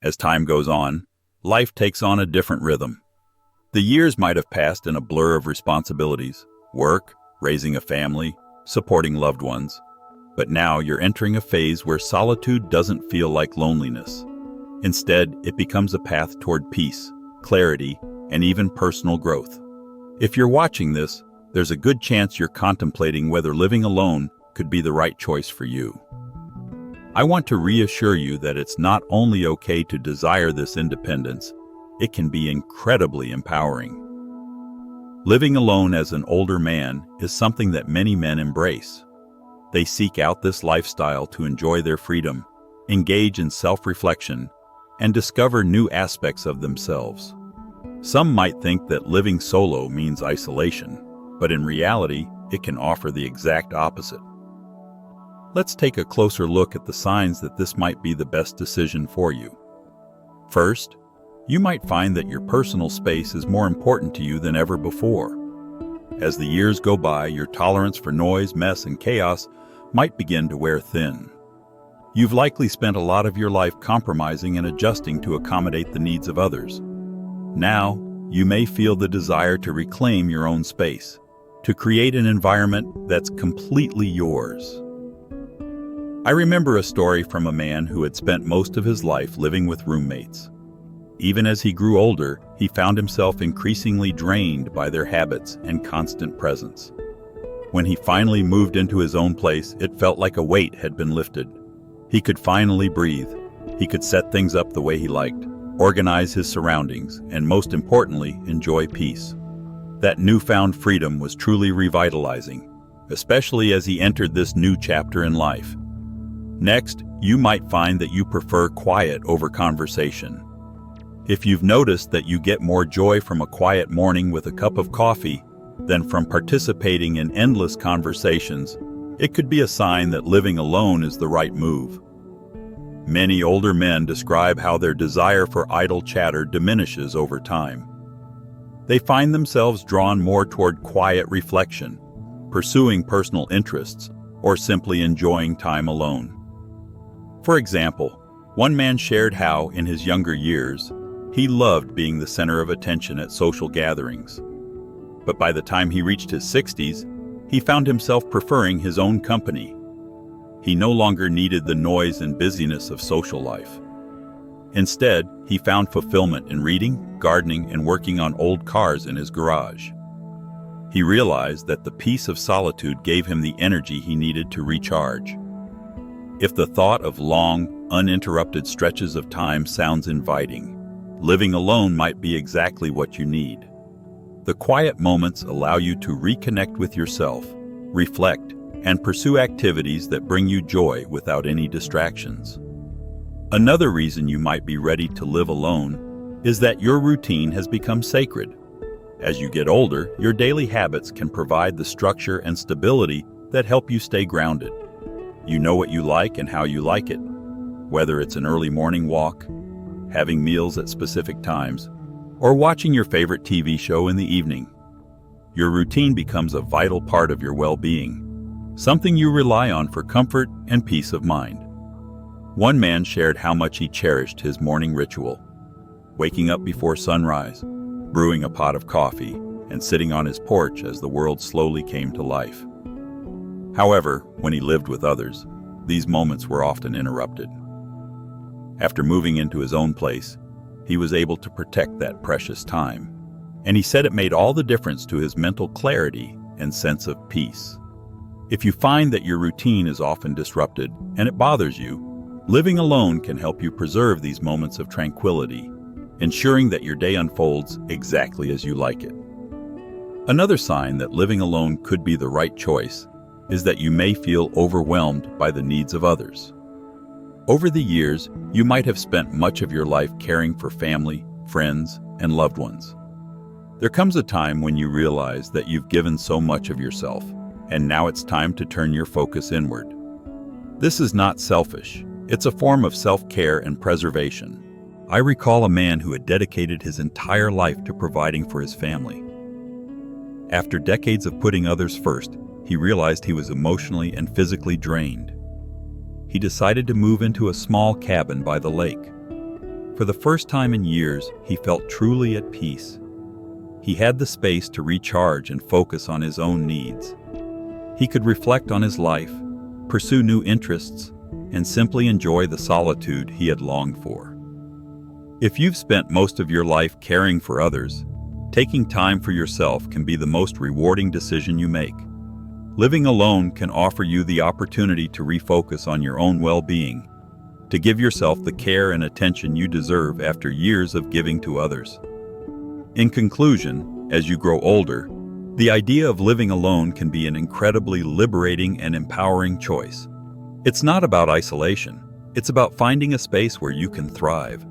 As time goes on, life takes on a different rhythm. The years might have passed in a blur of responsibilities, work, raising a family, supporting loved ones. But now you're entering a phase where solitude doesn't feel like loneliness. Instead, it becomes a path toward peace, clarity, and even personal growth. If you're watching this, there's a good chance you're contemplating whether living alone could be the right choice for you. I want to reassure you that it's not only okay to desire this independence, it can be incredibly empowering. Living alone as an older man is something that many men embrace. They seek out this lifestyle to enjoy their freedom, engage in self-reflection, and discover new aspects of themselves. Some might think that living solo means isolation, but in reality, it can offer the exact opposite. Let's take a closer look at the signs that this might be the best decision for you. First, you might find that your personal space is more important to you than ever before. As the years go by, your tolerance for noise, mess, and chaos might begin to wear thin. You've likely spent a lot of your life compromising and adjusting to accommodate the needs of others. Now, you may feel the desire to reclaim your own space, to create an environment that's completely yours. I remember a story from a man who had spent most of his life living with roommates. Even as he grew older, he found himself increasingly drained by their habits and constant presence. When he finally moved into his own place, it felt like a weight had been lifted. He could finally breathe. He could set things up the way he liked, organize his surroundings, and most importantly, enjoy peace. That newfound freedom was truly revitalizing, especially as he entered this new chapter in life. Next, you might find that you prefer quiet over conversation. If you've noticed that you get more joy from a quiet morning with a cup of coffee than from participating in endless conversations, it could be a sign that living alone is the right move. Many older men describe how their desire for idle chatter diminishes over time. They find themselves drawn more toward quiet reflection, pursuing personal interests, or simply enjoying time alone. For example, one man shared how, in his younger years, he loved being the center of attention at social gatherings. But by the time he reached his 60s, he found himself preferring his own company. He no longer needed the noise and busyness of social life. Instead, he found fulfillment in reading, gardening, and working on old cars in his garage. He realized that the peace of solitude gave him the energy he needed to recharge. If the thought of long, uninterrupted stretches of time sounds inviting, living alone might be exactly what you need. The quiet moments allow you to reconnect with yourself, reflect, and pursue activities that bring you joy without any distractions. Another reason you might be ready to live alone is that your routine has become sacred. As you get older, your daily habits can provide the structure and stability that help you stay grounded. You know what you like and how you like it, whether it's an early morning walk, having meals at specific times, or watching your favorite TV show in the evening. Your routine becomes a vital part of your well-being, something you rely on for comfort and peace of mind. One man shared how much he cherished his morning ritual, waking up before sunrise, brewing a pot of coffee, and sitting on his porch as the world slowly came to life. However, when he lived with others, these moments were often interrupted. After moving into his own place, he was able to protect that precious time, and he said it made all the difference to his mental clarity and sense of peace. If you find that your routine is often disrupted and it bothers you, living alone can help you preserve these moments of tranquility, ensuring that your day unfolds exactly as you like it. Another sign that living alone could be the right choice is that you may feel overwhelmed by the needs of others. Over the years, you might have spent much of your life caring for family, friends, and loved ones. There comes a time when you realize that you've given so much of yourself, and now it's time to turn your focus inward. This is not selfish. It's a form of self-care and preservation. I recall a man who had dedicated his entire life to providing for his family. After decades of putting others first, he realized he was emotionally and physically drained. He decided to move into a small cabin by the lake. For the first time in years, he felt truly at peace. He had the space to recharge and focus on his own needs. He could reflect on his life, pursue new interests, and simply enjoy the solitude he had longed for. If you've spent most of your life caring for others, taking time for yourself can be the most rewarding decision you make. Living alone can offer you the opportunity to refocus on your own well-being, to give yourself the care and attention you deserve after years of giving to others. In conclusion, as you grow older, the idea of living alone can be an incredibly liberating and empowering choice. It's not about isolation. It's about finding a space where you can thrive,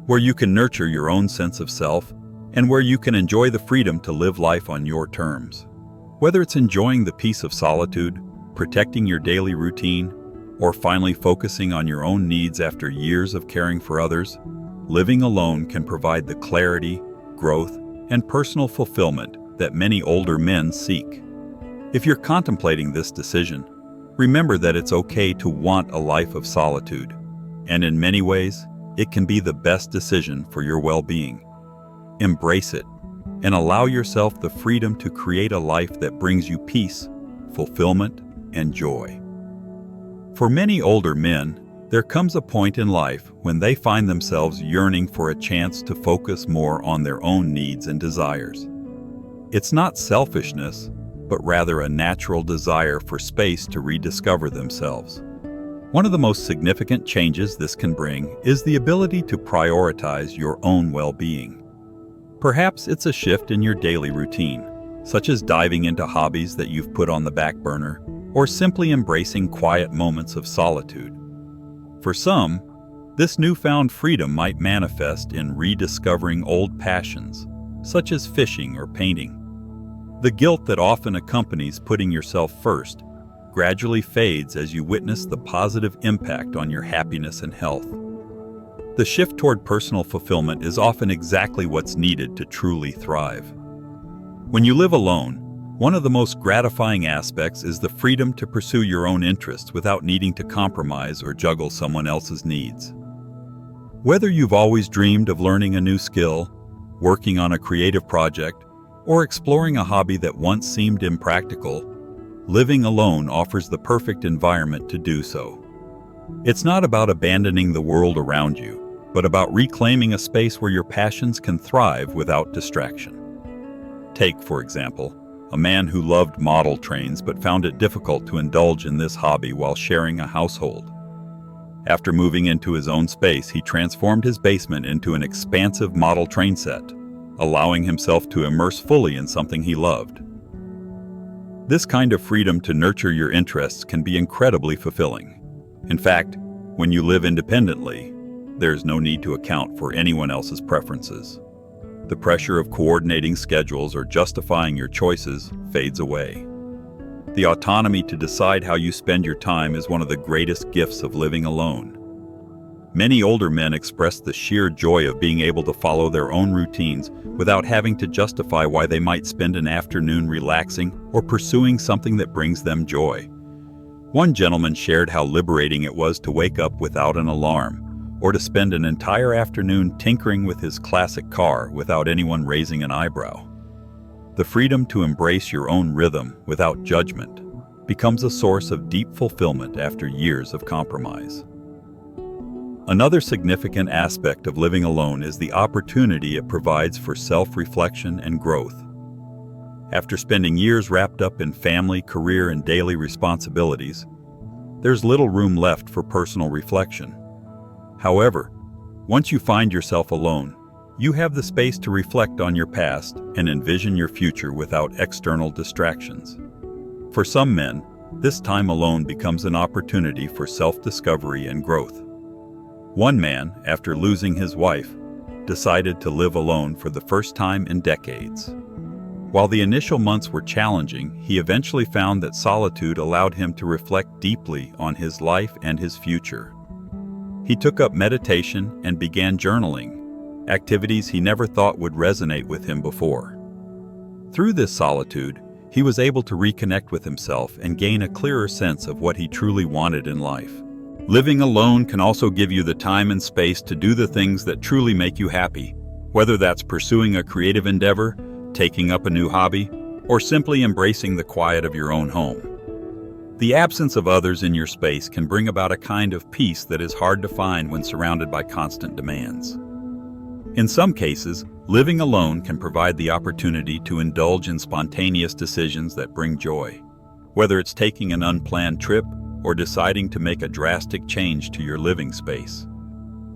where you can nurture your own sense of self, and where you can enjoy the freedom to live life on your terms. Whether it's enjoying the peace of solitude, protecting your daily routine, or finally focusing on your own needs after years of caring for others, living alone can provide the clarity, growth, and personal fulfillment that many older men seek. If you're contemplating this decision, remember that it's okay to want a life of solitude, and in many ways, it can be the best decision for your well-being. Embrace it, and allow yourself the freedom to create a life that brings you peace, fulfillment, and joy. For many older men, there comes a point in life when they find themselves yearning for a chance to focus more on their own needs and desires. It's not selfishness, but rather a natural desire for space to rediscover themselves. One of the most significant changes this can bring is the ability to prioritize your own well-being. Perhaps it's a shift in your daily routine, such as diving into hobbies that you've put on the back burner, or simply embracing quiet moments of solitude. For some, this newfound freedom might manifest in rediscovering old passions, such as fishing or painting. The guilt that often accompanies putting yourself first gradually fades as you witness the positive impact on your happiness and health. The shift toward personal fulfillment is often exactly what's needed to truly thrive. When you live alone, one of the most gratifying aspects is the freedom to pursue your own interests without needing to compromise or juggle someone else's needs. Whether you've always dreamed of learning a new skill, working on a creative project, or exploring a hobby that once seemed impractical, living alone offers the perfect environment to do so. It's not about abandoning the world around you, but about reclaiming a space where your passions can thrive without distraction. Take, for example, a man who loved model trains but found it difficult to indulge in this hobby while sharing a household. After moving into his own space, he transformed his basement into an expansive model train set, allowing himself to immerse fully in something he loved. This kind of freedom to nurture your interests can be incredibly fulfilling. In fact, when you live independently, there's no need to account for anyone else's preferences. The pressure of coordinating schedules or justifying your choices fades away. The autonomy to decide how you spend your time is one of the greatest gifts of living alone. Many older men express the sheer joy of being able to follow their own routines without having to justify why they might spend an afternoon relaxing or pursuing something that brings them joy. One gentleman shared how liberating it was to wake up without an alarm, or to spend an entire afternoon tinkering with his classic car without anyone raising an eyebrow. The freedom to embrace your own rhythm without judgment becomes a source of deep fulfillment after years of compromise. Another significant aspect of living alone is the opportunity it provides for self-reflection and growth. After spending years wrapped up in family, career, and daily responsibilities, there's little room left for personal reflection. However, once you find yourself alone, you have the space to reflect on your past and envision your future without external distractions. For some men, this time alone becomes an opportunity for self-discovery and growth. One man, after losing his wife, decided to live alone for the first time in decades. While the initial months were challenging, he eventually found that solitude allowed him to reflect deeply on his life and his future. He took up meditation and began journaling, activities he never thought would resonate with him before. Through this solitude, he was able to reconnect with himself and gain a clearer sense of what he truly wanted in life. Living alone can also give you the time and space to do the things that truly make you happy, whether that's pursuing a creative endeavor, taking up a new hobby, or simply embracing the quiet of your own home. The absence of others in your space can bring about a kind of peace that is hard to find when surrounded by constant demands. In some cases, living alone can provide the opportunity to indulge in spontaneous decisions that bring joy, whether it's taking an unplanned trip or deciding to make a drastic change to your living space.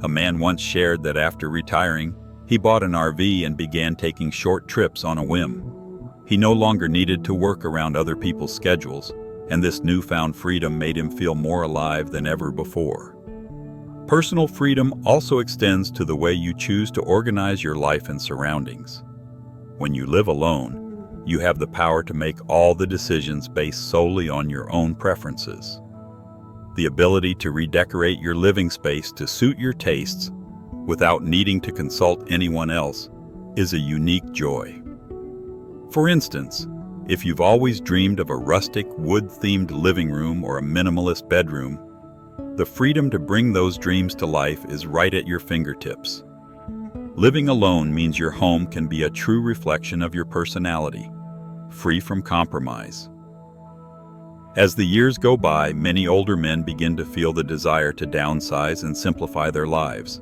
A man once shared that after retiring, he bought an RV and began taking short trips on a whim. He no longer needed to work around other people's schedules, and this newfound freedom made him feel more alive than ever before. Personal freedom also extends to the way you choose to organize your life and surroundings. When you live alone, you have the power to make all the decisions based solely on your own preferences. The ability to redecorate your living space to suit your tastes without needing to consult anyone else is a unique joy. For instance, if you've always dreamed of a rustic, wood-themed living room or a minimalist bedroom, the freedom to bring those dreams to life is right at your fingertips. Living alone means your home can be a true reflection of your personality, free from compromise. As the years go by, many older men begin to feel the desire to downsize and simplify their lives.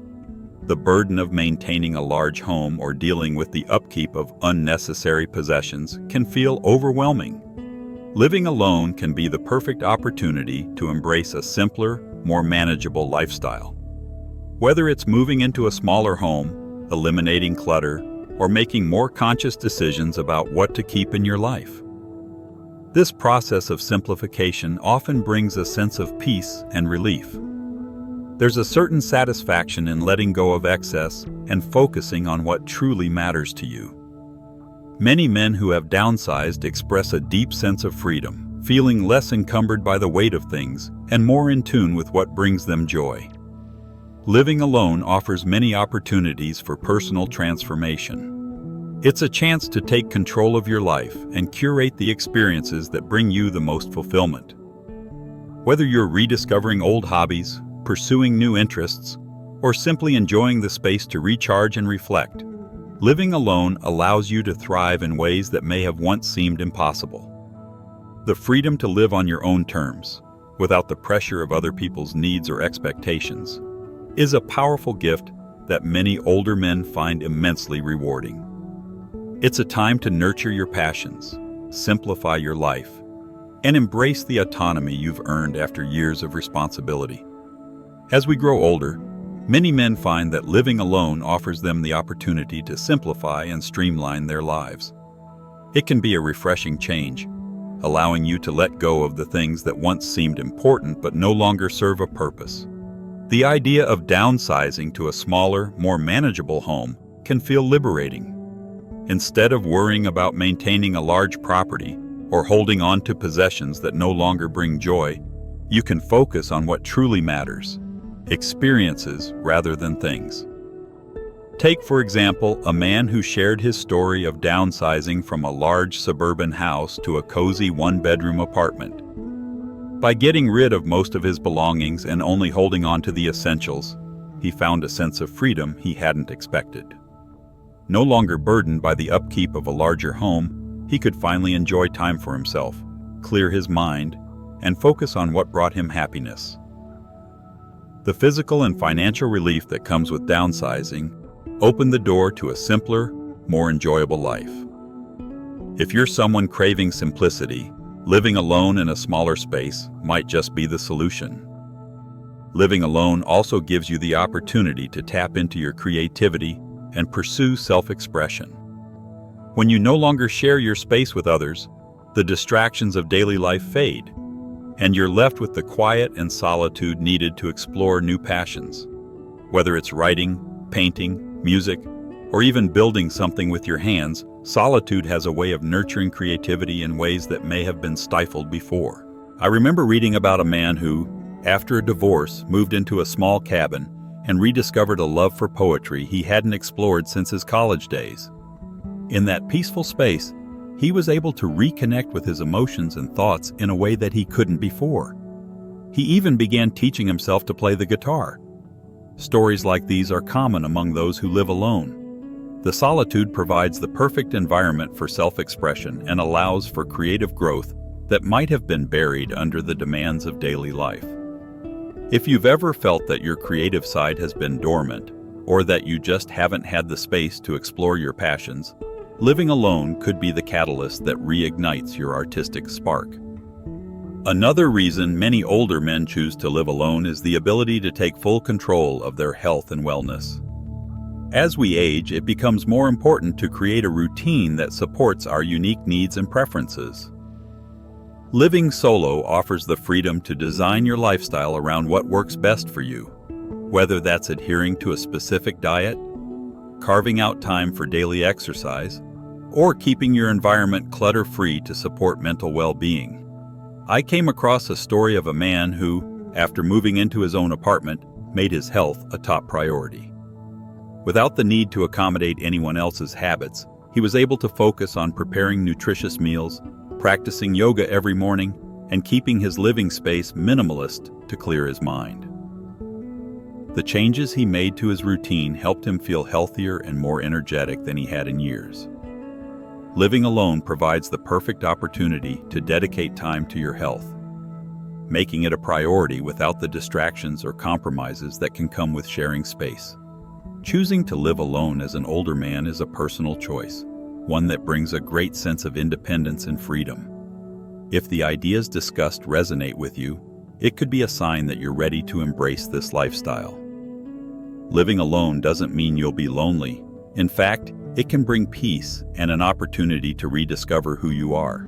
The burden of maintaining a large home or dealing with the upkeep of unnecessary possessions can feel overwhelming. Living alone can be the perfect opportunity to embrace a simpler, more manageable lifestyle. Whether it's moving into a smaller home, eliminating clutter, or making more conscious decisions about what to keep in your life. This process of simplification often brings a sense of peace and relief. There's a certain satisfaction in letting go of excess and focusing on what truly matters to you. Many men who have downsized express a deep sense of freedom, feeling less encumbered by the weight of things and more in tune with what brings them joy. Living alone offers many opportunities for personal transformation. It's a chance to take control of your life and curate the experiences that bring you the most fulfillment. Whether you're rediscovering old hobbies, pursuing new interests, or simply enjoying the space to recharge and reflect, living alone allows you to thrive in ways that may have once seemed impossible. The freedom to live on your own terms, without the pressure of other people's needs or expectations, is a powerful gift that many older men find immensely rewarding. It's a time to nurture your passions, simplify your life, and embrace the autonomy you've earned after years of responsibility. As we grow older, many men find that living alone offers them the opportunity to simplify and streamline their lives. It can be a refreshing change, allowing you to let go of the things that once seemed important but no longer serve a purpose. The idea of downsizing to a smaller, more manageable home can feel liberating. Instead of worrying about maintaining a large property or holding on to possessions that no longer bring joy, you can focus on what truly matters. Experiences rather than things. Take, for example, a man who shared his story of downsizing from a large suburban house to a cozy one-bedroom apartment. By getting rid of most of his belongings and only holding on to the essentials, he found a sense of freedom he hadn't expected. No longer burdened by the upkeep of a larger home, he could finally enjoy time for himself, clear his mind, and focus on what brought him happiness. The physical and financial relief that comes with downsizing opened the door to a simpler, more enjoyable life. If you're someone craving simplicity, living alone in a smaller space might just be the solution. Living alone also gives you the opportunity to tap into your creativity and pursue self-expression. When you no longer share your space with others, the distractions of daily life fade, and you're left with the quiet and solitude needed to explore new passions. Whether it's writing, painting, music, or even building something with your hands, solitude has a way of nurturing creativity in ways that may have been stifled before. I remember reading about a man who, after a divorce, moved into a small cabin and rediscovered a love for poetry he hadn't explored since his college days. In that peaceful space, he was able to reconnect with his emotions and thoughts in a way that he couldn't before. He even began teaching himself to play the guitar. Stories like these are common among those who live alone. The solitude provides the perfect environment for self-expression and allows for creative growth that might have been buried under the demands of daily life. If you've ever felt that your creative side has been dormant, or that you just haven't had the space to explore your passions, living alone could be the catalyst that reignites your artistic spark. Another reason many older men choose to live alone is the ability to take full control of their health and wellness. As we age, it becomes more important to create a routine that supports our unique needs and preferences. Living solo offers the freedom to design your lifestyle around what works best for you, whether that's adhering to a specific diet, carving out time for daily exercise, or keeping your environment clutter-free to support mental well-being. I came across a story of a man who, after moving into his own apartment, made his health a top priority. Without the need to accommodate anyone else's habits, he was able to focus on preparing nutritious meals, practicing yoga every morning, and keeping his living space minimalist to clear his mind. The changes he made to his routine helped him feel healthier and more energetic than he had in years. Living alone provides the perfect opportunity to dedicate time to your health, making it a priority without the distractions or compromises that can come with sharing space. Choosing to live alone as an older man is a personal choice, one that brings a great sense of independence and freedom. If the ideas discussed resonate with you, it could be a sign that you're ready to embrace this lifestyle. Living alone doesn't mean you'll be lonely. In fact, it can bring peace and an opportunity to rediscover who you are.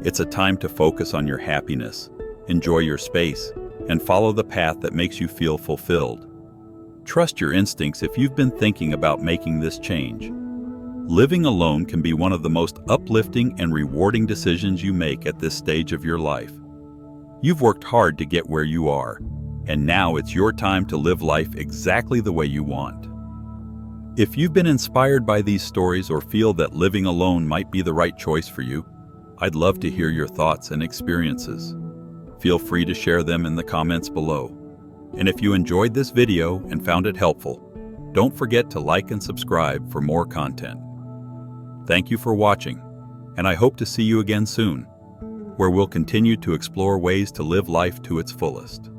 It's a time to focus on your happiness, enjoy your space, and follow the path that makes you feel fulfilled. Trust your instincts if you've been thinking about making this change. Living alone can be one of the most uplifting and rewarding decisions you make at this stage of your life. You've worked hard to get where you are, and now it's your time to live life exactly the way you want. If you've been inspired by these stories or feel that living alone might be the right choice for you, I'd love to hear your thoughts and experiences. Feel free to share them in the comments below. And if you enjoyed this video and found it helpful, don't forget to like and subscribe for more content. Thank you for watching, and I hope to see you again soon, where we'll continue to explore ways to live life to its fullest.